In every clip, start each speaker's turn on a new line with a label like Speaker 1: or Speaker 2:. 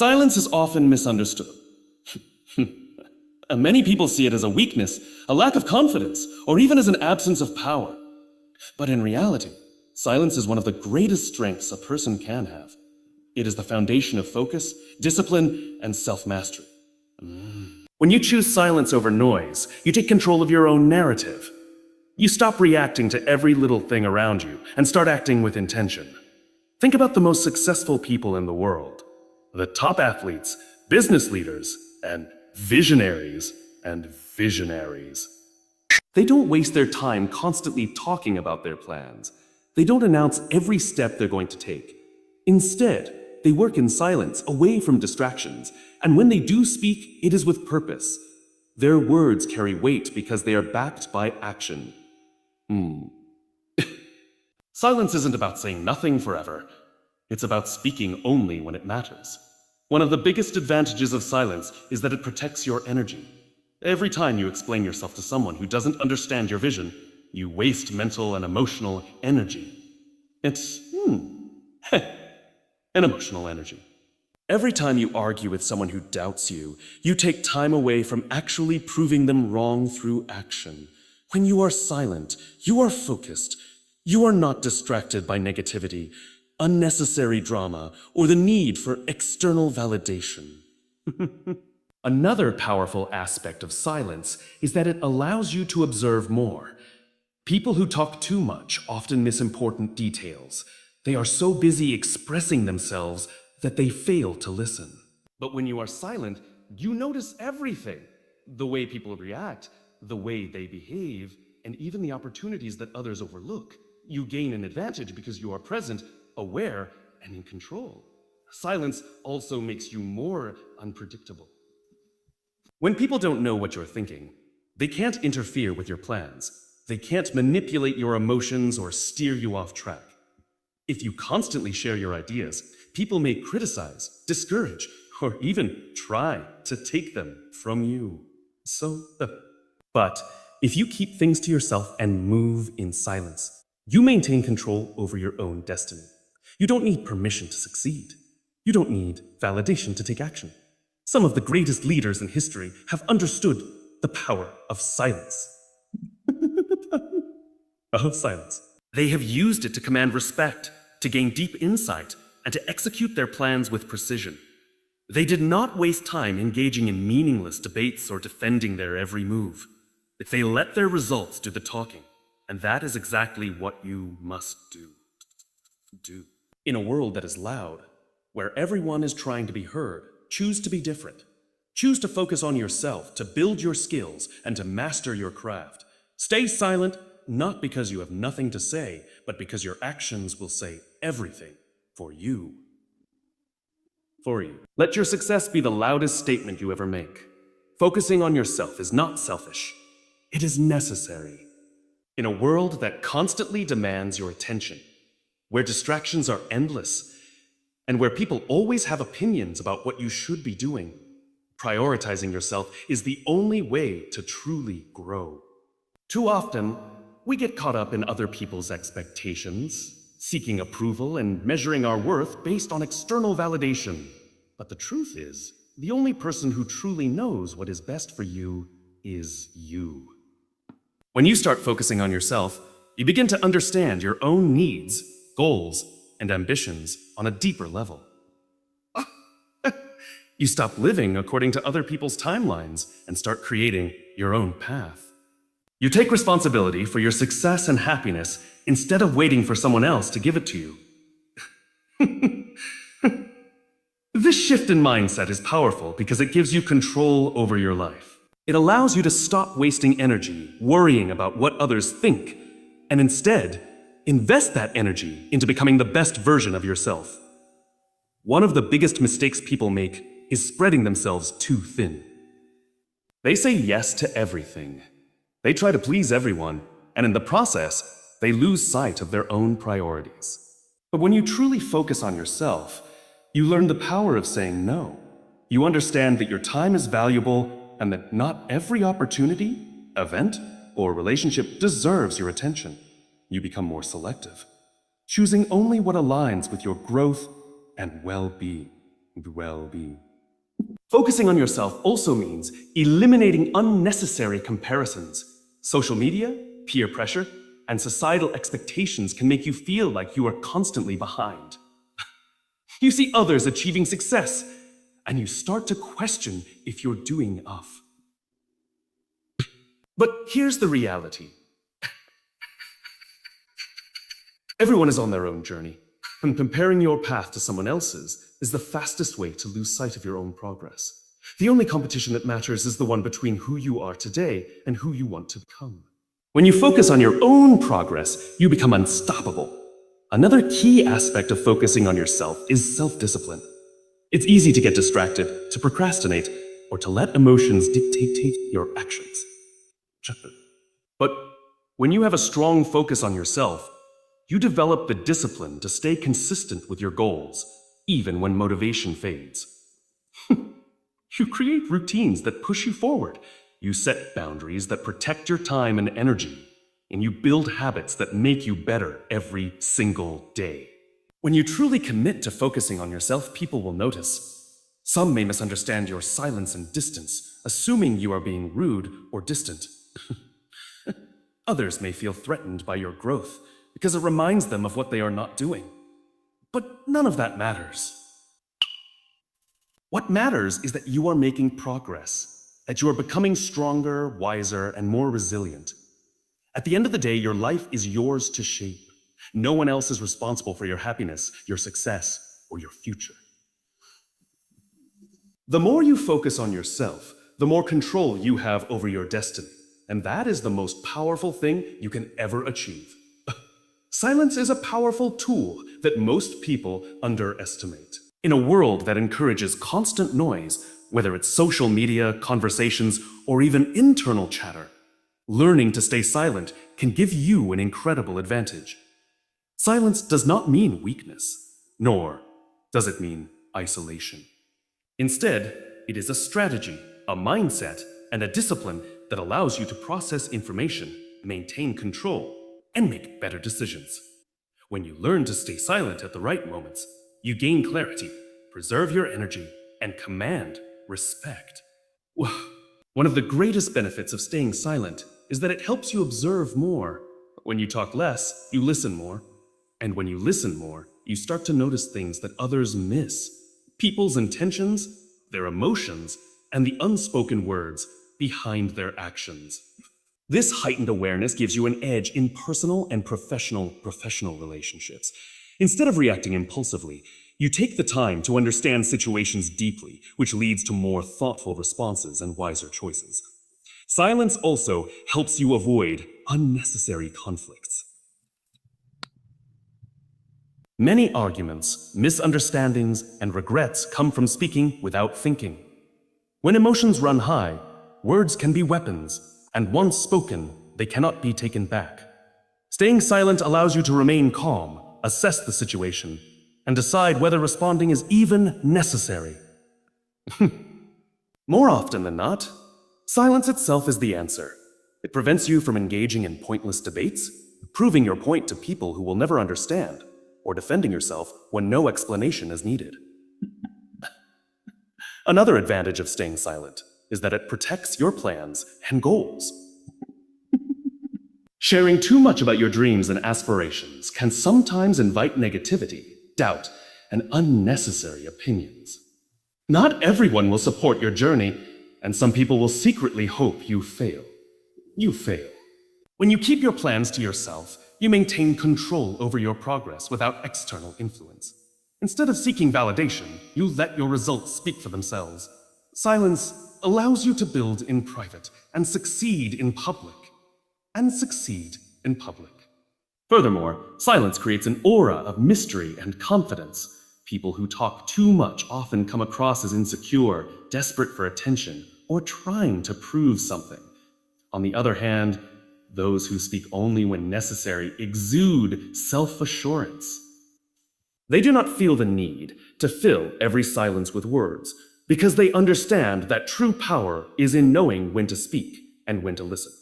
Speaker 1: Silence is often misunderstood. Many people see it as a weakness, a lack of confidence, or even as an absence of power. But in reality, silence is one of the greatest strengths a person can have. It is the foundation of focus, discipline, and self-mastery. When you choose silence over noise, you take control of your own narrative. You stop reacting to every little thing around you and start acting with intention. Think about the most successful people in the world. The top athletes, business leaders, and visionaries. They don't waste their time constantly talking about their plans. They don't announce every step they're going to take. Instead, they work in silence, away from distractions, and when they do speak, it is with purpose. Their words carry weight because they are backed by action. Silence isn't about saying nothing forever. It's about speaking only when it matters. One of the biggest advantages of silence is that it protects your energy. Every time you explain yourself to someone who doesn't understand your vision, you waste mental and emotional energy. It's, an emotional energy. Every time you argue with someone who doubts you, you take time away from actually proving them wrong through action. When you are silent, you are focused. You are not distracted by negativity, unnecessary drama, or the need for external validation. Another powerful aspect of silence is that it allows you to observe more. People who talk too much often miss important details. They are so busy expressing themselves that they fail to listen. But when you are silent, you notice everything. The way people react, the way they behave, and even the opportunities that others overlook. You gain an advantage because you are present, aware, and in control. Silence also makes you more unpredictable. When people don't know what you're thinking, they can't interfere with your plans. They can't manipulate your emotions or steer you off track. If you constantly share your ideas, people may criticize, discourage, or even try to take them from you. But if you keep things to yourself and move in silence, you maintain control over your own destiny. You don't need permission to succeed. You don't need validation to take action. Some of the greatest leaders in history have understood the power of silence. They have used it to command respect, to gain deep insight, and to execute their plans with precision. They did not waste time engaging in meaningless debates or defending their every move. They let their results do the talking, and that is exactly what you must do. In a world that is loud, where everyone is trying to be heard, choose to be different. Choose to focus on yourself, to build your skills, and to master your craft. Stay silent, not because you have nothing to say, but because your actions will say everything for you. Let your success be the loudest statement you ever make. Focusing on yourself is not selfish. It is necessary. In a world that constantly demands your attention, where distractions are endless, and where people always have opinions about what you should be doing, prioritizing yourself is the only way to truly grow. Too often, we get caught up in other people's expectations, seeking approval and measuring our worth based on external validation. But the truth is, the only person who truly knows what is best for you is you. When you start focusing on yourself, you begin to understand your own needs, goals, and ambitions on a deeper level. You stop living according to other people's timelines and start creating your own path. You take responsibility for your success and happiness instead of waiting for someone else to give it to you. This shift in mindset is powerful because it gives you control over your life. It allows you to stop wasting energy worrying about what others think, and instead, invest that energy into becoming the best version of yourself. One of the biggest mistakes people make is spreading themselves too thin. They say yes to everything. They try to please everyone, and in the process, they lose sight of their own priorities. But when you truly focus on yourself, you learn the power of saying no. You understand that your time is valuable and that not every opportunity, event, or relationship deserves your attention. You become more selective, choosing only what aligns with your growth and well-being. well-being. Focusing on yourself also means eliminating unnecessary comparisons. Social media, peer pressure, and societal expectations can make you feel like you are constantly behind. You see others achieving success, and you start to question if you're doing enough. But here's the reality. Everyone is on their own journey, and comparing your path to someone else's is the fastest way to lose sight of your own progress. The only competition that matters is the one between who you are today and who you want to become. When you focus on your own progress, you become unstoppable. Another key aspect of focusing on yourself is self-discipline. It's easy to get distracted, to procrastinate, or to let emotions dictate your actions. But when you have a strong focus on yourself, you develop the discipline to stay consistent with your goals, even when motivation fades. You create routines that push you forward. You set boundaries that protect your time and energy, and you build habits that make you better every single day. When you truly commit to focusing on yourself, people will notice. Some may misunderstand your silence and distance, assuming you are being rude or distant. Others may feel threatened by your growth because it reminds them of what they are not doing. But none of that matters. What matters is that you are making progress, that you are becoming stronger, wiser, and more resilient. At the end of the day, your life is yours to shape. No one else is responsible for your happiness, your success, or your future. The more you focus on yourself, the more control you have over your destiny. And that is the most powerful thing you can ever achieve. Silence is a powerful tool that most people underestimate. In a world that encourages constant noise, whether it's social media, conversations, or even internal chatter, learning to stay silent can give you an incredible advantage. Silence does not mean weakness, nor does it mean isolation. Instead, it is a strategy, a mindset, and a discipline that allows you to process information, maintain control, and make better decisions. When you learn to stay silent at the right moments, you gain clarity, preserve your energy, and command respect. One of the greatest benefits of staying silent is that it helps you observe more. When you talk less, you listen more. And when you listen more, you start to notice things that others miss. People's intentions, their emotions, and the unspoken words behind their actions. This heightened awareness gives you an edge in personal and professional relationships. Instead of reacting impulsively, you take the time to understand situations deeply, which leads to more thoughtful responses and wiser choices. Silence also helps you avoid unnecessary conflicts. Many arguments, misunderstandings, and regrets come from speaking without thinking. When emotions run high, words can be weapons, and once spoken, they cannot be taken back. Staying silent allows you to remain calm, assess the situation, and decide whether responding is even necessary. More often than not, silence itself is the answer. It prevents you from engaging in pointless debates, proving your point to people who will never understand, or defending yourself when no explanation is needed. Another advantage of staying silent is that it protects your plans and goals. Sharing too much about your dreams and aspirations can sometimes invite negativity, doubt, and unnecessary opinions. Not everyone will support your journey, and some people will secretly hope you fail. You fail. When you keep your plans to yourself, you maintain control over your progress without external influence. Instead of seeking validation, you let your results speak for themselves. Silence allows you to build in private and succeed in public. Furthermore, silence creates an aura of mystery and confidence. People who talk too much often come across as insecure, desperate for attention, or trying to prove something. On the other hand, those who speak only when necessary exude self-assurance. They do not feel the need to fill every silence with words, because they understand that true power is in knowing when to speak and when to listen.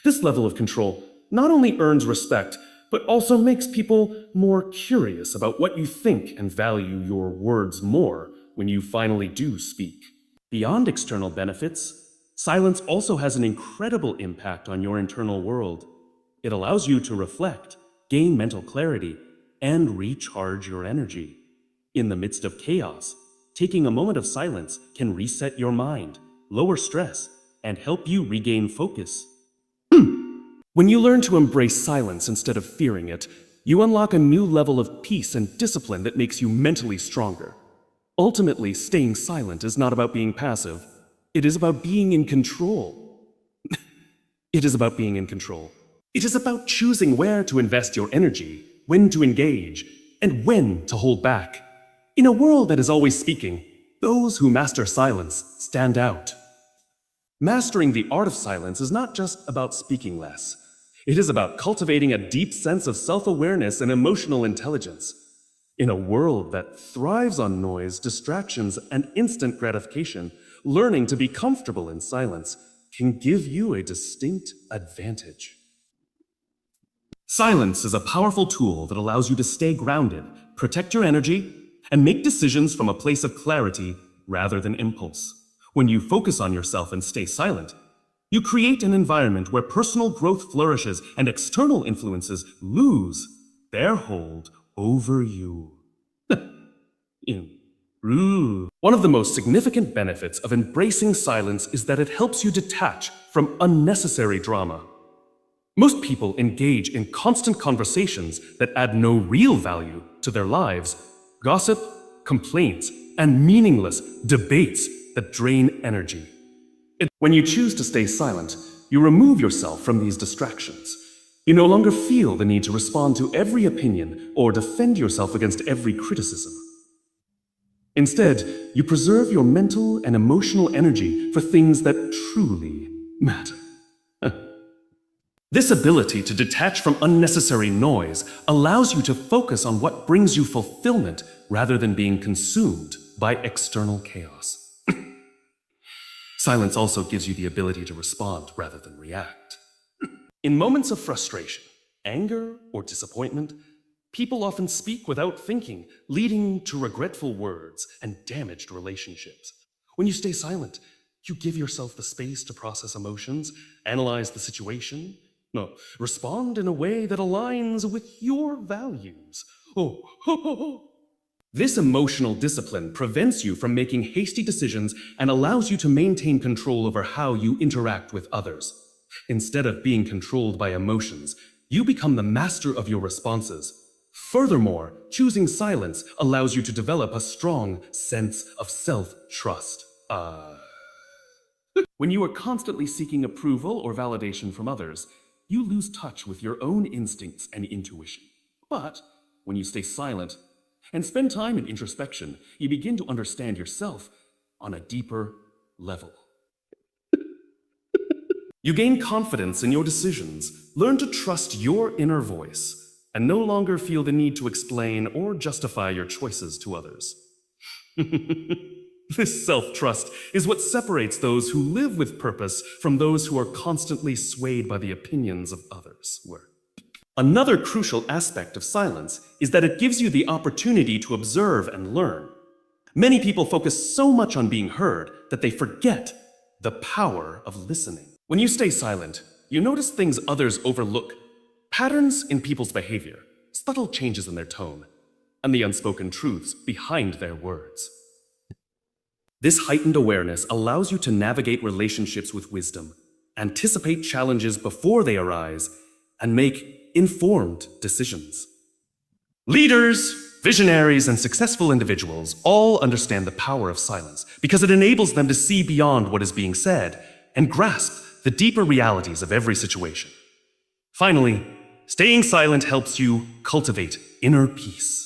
Speaker 1: This level of control not only earns respect, but also makes people more curious about what you think and value your words more when you finally do speak. Beyond external benefits, silence also has an incredible impact on your internal world. It allows you to reflect, gain mental clarity, and recharge your energy. In the midst of chaos, taking a moment of silence can reset your mind, lower stress, and help you regain focus. When you learn to embrace silence instead of fearing it, you unlock a new level of peace and discipline that makes you mentally stronger. Ultimately, staying silent is not about being passive. It is about being in control. It is about being in control. It is about choosing where to invest your energy, when to engage, and when to hold back. In a world that is always speaking, those who master silence stand out. Mastering the art of silence is not just about speaking less. It is about cultivating a deep sense of self-awareness and emotional intelligence. In a world that thrives on noise, distractions, and instant gratification, learning to be comfortable in silence can give you a distinct advantage. Silence is a powerful tool that allows you to stay grounded, protect your energy, and make decisions from a place of clarity rather than impulse. When you focus on yourself and stay silent, you create an environment where personal growth flourishes and external influences lose their hold over you. One of the most significant benefits of embracing silence is that it helps you detach from unnecessary drama. Most people engage in constant conversations that add no real value to their lives, gossip, complaints, and meaningless debates that drain energy. When you choose to stay silent, you remove yourself from these distractions. You no longer feel the need to respond to every opinion or defend yourself against every criticism. Instead, you preserve your mental and emotional energy for things that truly matter. This ability to detach from unnecessary noise allows you to focus on what brings you fulfillment rather than being consumed by external chaos. Silence also gives you the ability to respond rather than react. In moments of frustration, anger, or disappointment, people often speak without thinking, leading to regretful words and damaged relationships. When you stay silent, you give yourself the space to process emotions, analyze the situation, respond in a way that aligns with your values. This emotional discipline prevents you from making hasty decisions and allows you to maintain control over how you interact with others. Instead of being controlled by emotions, you become the master of your responses. Furthermore, choosing silence allows you to develop a strong sense of self-trust. When you are constantly seeking approval or validation from others, you lose touch with your own instincts and intuition. But when you stay silent and spend time in introspection, you begin to understand yourself on a deeper level. You gain confidence in your decisions, learn to trust your inner voice, and no longer feel the need to explain or justify your choices to others. This self-trust is what separates those who live with purpose from those who are constantly swayed by the opinions of others. Another crucial aspect of silence is that it gives you the opportunity to observe and learn. Many people focus so much on being heard that they forget the power of listening. When you stay silent, you notice things others overlook, patterns in people's behavior, subtle changes in their tone, and the unspoken truths behind their words. This heightened awareness allows you to navigate relationships with wisdom, anticipate challenges before they arise, and make informed decisions. Leaders, visionaries, and successful individuals all understand the power of silence because it enables them to see beyond what is being said and grasp the deeper realities of every situation. Finally, staying silent helps you cultivate inner peace.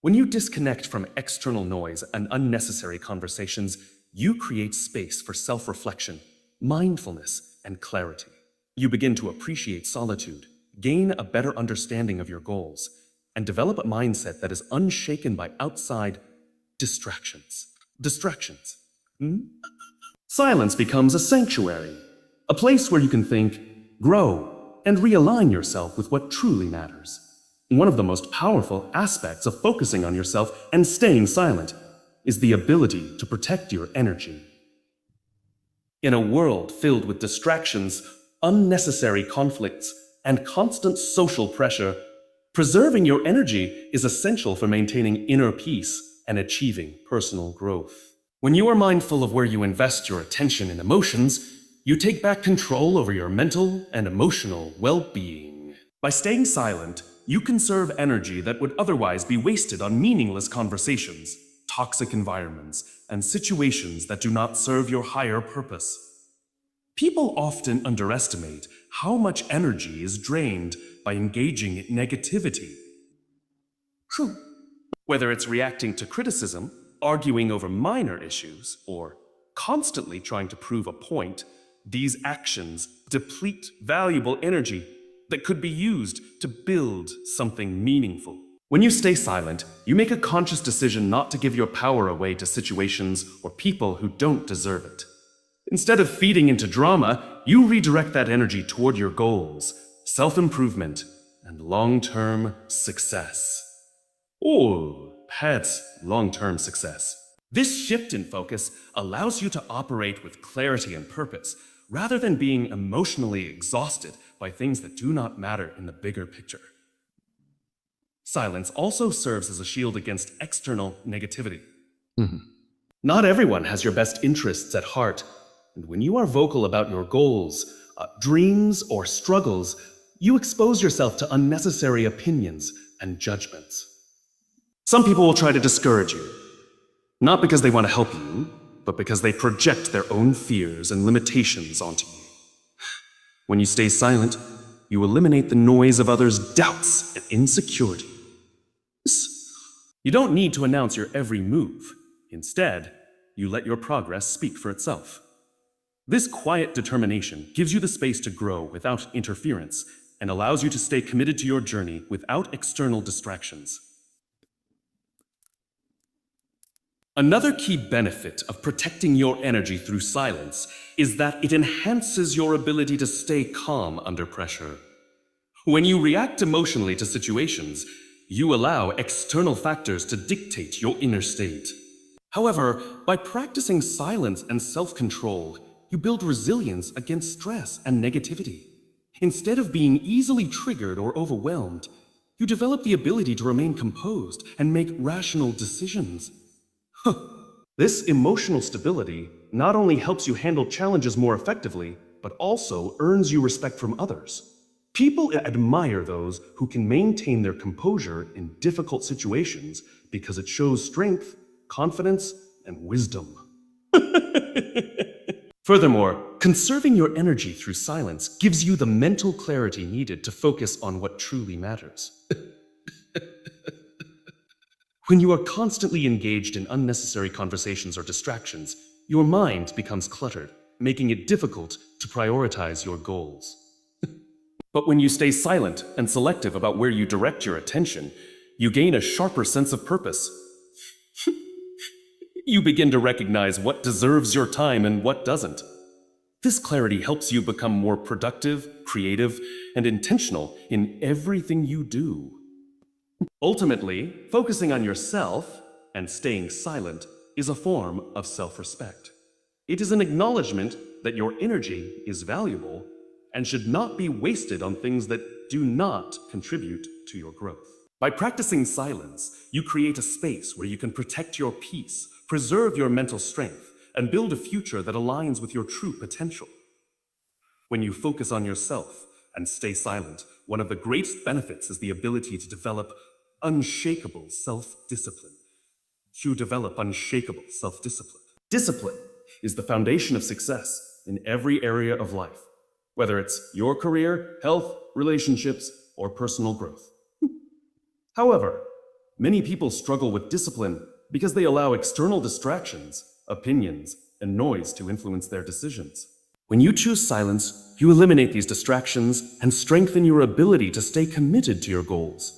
Speaker 1: When you disconnect from external noise and unnecessary conversations, you create space for self-reflection, mindfulness, and clarity. You begin to appreciate solitude, gain a better understanding of your goals, and develop a mindset that is unshaken by outside distractions. Silence becomes a sanctuary, a place where you can think, grow, and realign yourself with what truly matters. One of the most powerful aspects of focusing on yourself and staying silent is the ability to protect your energy. In a world filled with distractions, unnecessary conflicts, and constant social pressure, preserving your energy is essential for maintaining inner peace and achieving personal growth. When you are mindful of where you invest your attention and emotions, you take back control over your mental and emotional well-being. By staying silent, you conserve energy that would otherwise be wasted on meaningless conversations, toxic environments, and situations that do not serve your higher purpose. People often underestimate how much energy is drained by engaging in negativity. True. Whether it's reacting to criticism, arguing over minor issues, or constantly trying to prove a point, these actions deplete valuable energy that could be used to build something meaningful. When you stay silent, you make a conscious decision not to give your power away to situations or people who don't deserve it. Instead of feeding into drama, you redirect that energy toward your goals, self-improvement, and long-term success. Or perhaps long-term success. This shift in focus allows you to operate with clarity and purpose, rather than being emotionally exhausted by things that do not matter in the bigger picture. Silence also serves as a shield against external negativity. Not everyone has your best interests at heart, and when you are vocal about your goals, dreams, or struggles, you expose yourself to unnecessary opinions and judgments. Some people will try to discourage you, not because they want to help you, but because they project their own fears and limitations onto you. When you stay silent, you eliminate the noise of others' doubts and insecurities. You don't need to announce your every move. Instead, you let your progress speak for itself. This quiet determination gives you the space to grow without interference and allows you to stay committed to your journey without external distractions. Another key benefit of protecting your energy through silence is that it enhances your ability to stay calm under pressure. When you react emotionally to situations, you allow external factors to dictate your inner state. However, by practicing silence and self-control, you build resilience against stress and negativity. Instead of being easily triggered or overwhelmed, you develop the ability to remain composed and make rational decisions. This emotional stability not only helps you handle challenges more effectively, but also earns you respect from others. People admire those who can maintain their composure in difficult situations because it shows strength, confidence, and wisdom. Furthermore, conserving your energy through silence gives you the mental clarity needed to focus on what truly matters. When you are constantly engaged in unnecessary conversations or distractions, your mind becomes cluttered, making it difficult to prioritize your goals. But when you stay silent and selective about where you direct your attention, you gain a sharper sense of purpose. You begin to recognize what deserves your time and what doesn't. This clarity helps you become more productive, creative, and intentional in everything you do. Ultimately, focusing on yourself and staying silent is a form of self-respect. It is an acknowledgement that your energy is valuable and should not be wasted on things that do not contribute to your growth. By practicing silence, you create a space where you can protect your peace, preserve your mental strength, and build a future that aligns with your true potential. When you focus on yourself and stay silent, one of the greatest benefits is the ability to develop unshakable self-discipline. You develop unshakable self-discipline. Discipline is the foundation of success in every area of life, whether it's your career, health, relationships, or personal growth. However, many people struggle with discipline because they allow external distractions, opinions, and noise to influence their decisions. When you choose silence, you eliminate these distractions and strengthen your ability to stay committed to your goals.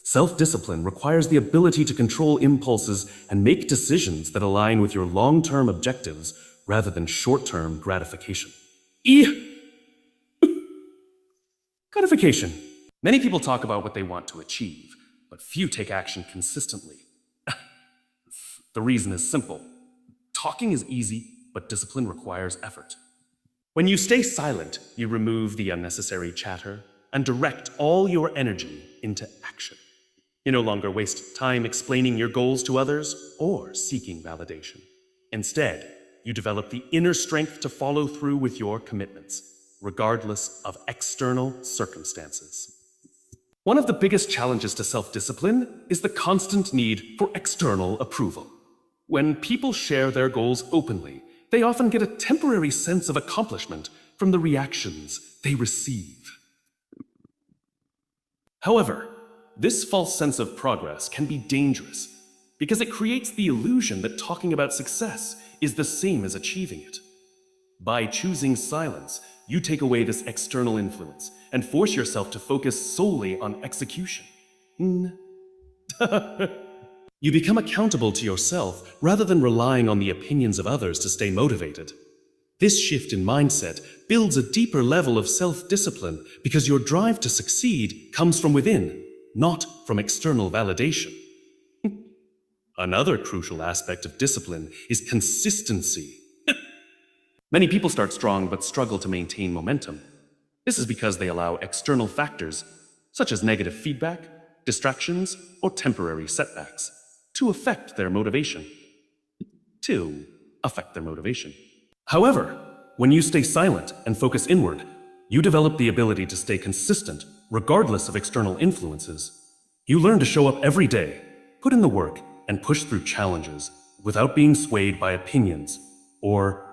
Speaker 1: Self-discipline requires the ability to control impulses and make decisions that align with your long-term objectives rather than short-term gratification. Codification. Many people talk about what they want to achieve, but few take action consistently. The reason is simple. Talking is easy, but discipline requires effort. When you stay silent, you remove the unnecessary chatter and direct all your energy into action. You no longer waste time explaining your goals to others or seeking validation. Instead, you develop the inner strength to follow through with your commitments, regardless of external circumstances. One of the biggest challenges to self-discipline is the constant need for external approval. When people share their goals openly, they often get a temporary sense of accomplishment from the reactions they receive. However, this false sense of progress can be dangerous because it creates the illusion that talking about success is the same as achieving it. By choosing silence, you take away this external influence and force yourself to focus solely on execution. You become accountable to yourself rather than relying on the opinions of others to stay motivated. This shift in mindset builds a deeper level of self-discipline because your drive to succeed comes from within, not from external validation. Another crucial aspect of discipline is consistency. Many people start strong but struggle to maintain momentum. This is because they allow external factors, such as negative feedback, distractions, or temporary setbacks, to affect their motivation. However, when you stay silent and focus inward, you develop the ability to stay consistent regardless of external influences. You learn to show up every day, put in the work, and push through challenges without being swayed by opinions or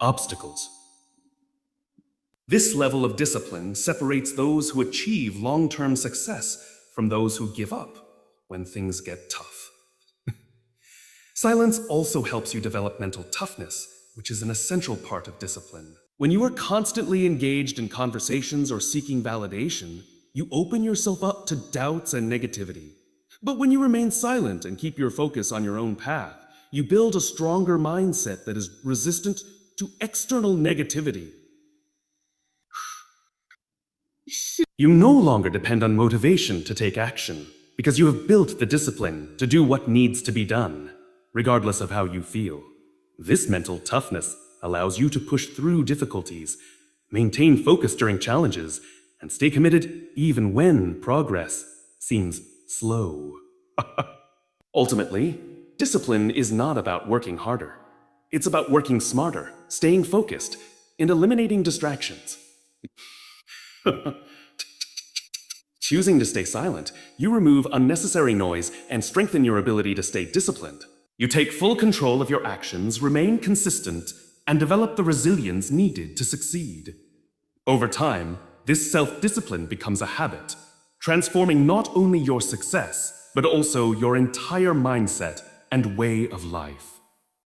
Speaker 1: obstacles. This level of discipline separates those who achieve long-term success from those who give up when things get tough. Silence also helps you develop mental toughness, which is an essential part of discipline. When you are constantly engaged in conversations or seeking validation, you open yourself up to doubts and negativity. But when you remain silent and keep your focus on your own path, you build a stronger mindset that is resistant to external negativity. You no longer depend on motivation to take action, because you have built the discipline to do what needs to be done, regardless of how you feel. This mental toughness allows you to push through difficulties, maintain focus during challenges, and stay committed even when progress seems slow. Ultimately, discipline is not about working harder. It's about working smarter, staying focused, and eliminating distractions. Choosing to stay silent, you remove unnecessary noise and strengthen your ability to stay disciplined. You take full control of your actions, remain consistent, and develop the resilience needed to succeed. Over time, this self-discipline becomes a habit, transforming not only your success, but also your entire mindset and way of life.